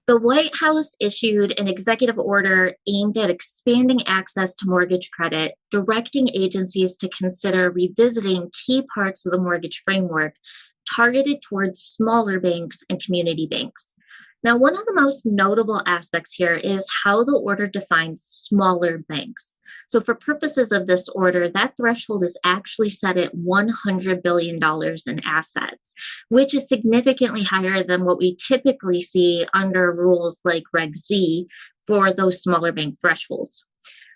The White House issued an executive order aimed at expanding access to mortgage credit, directing agencies to consider revisiting key parts of the mortgage framework targeted towards smaller banks and community banks. Now, one of the most notable aspects here is how the order defines smaller banks. So, for purposes of this order, that threshold is actually set at $100 billion in assets, which is significantly higher than what we typically see under rules like Reg Z for those smaller bank thresholds.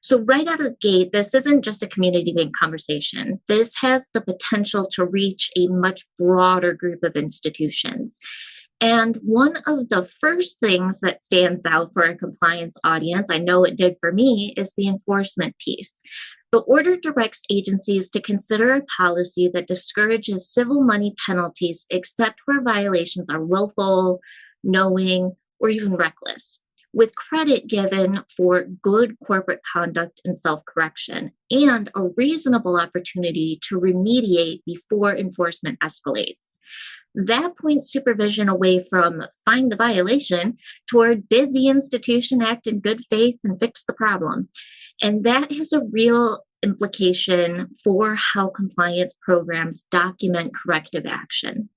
So, right out of the gate, this isn't just a community bank conversation. This has the potential to reach a much broader group of institutions. And one of the first things that stands out for a compliance audience, I know it did for me, is the enforcement piece. The order directs agencies to consider a policy that discourages civil money penalties except where violations are willful, knowing, or even reckless, with credit given for good corporate conduct and self-correction, and a reasonable opportunity to remediate before enforcement escalates. That points supervision away from find the violation toward did the institution act in good faith and fix the problem? And that has a real implication for how compliance programs document corrective action.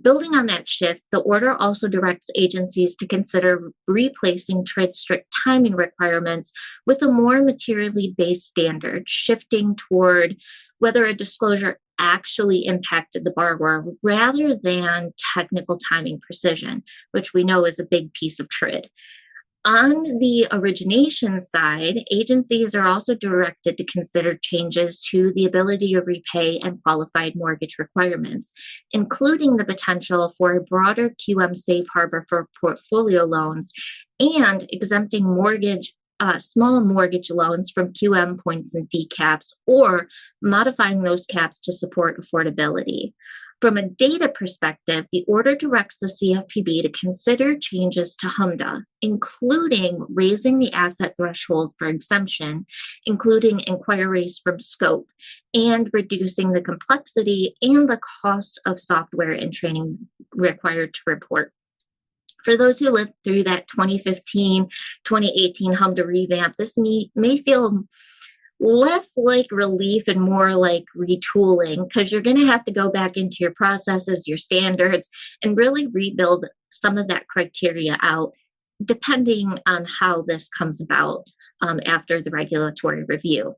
Building on that shift, the order also directs agencies to consider replacing TRID's strict timing requirements with a more materially based standard, shifting toward whether a disclosure actually impacted the borrower rather than technical timing precision, which we know is a big piece of TRID. On the origination side, agencies are also directed to consider changes to the ability to repay and qualified mortgage requirements, including the potential for a broader QM safe harbor for portfolio loans and exempting small mortgage loans from QM points and fee caps, or modifying those caps to support affordability. From a data perspective, the order directs the CFPB to consider changes to HMDA, including raising the asset threshold for exemption, including inquiries from scope, and reducing the complexity and the cost of software and training required to report. For those who lived through that 2015, 2018 HMDA revamp, this may feel less like relief and more like retooling, because you're going to have to go back into your processes, your standards, and really rebuild some of that criteria out, depending on how this comes about after the regulatory review.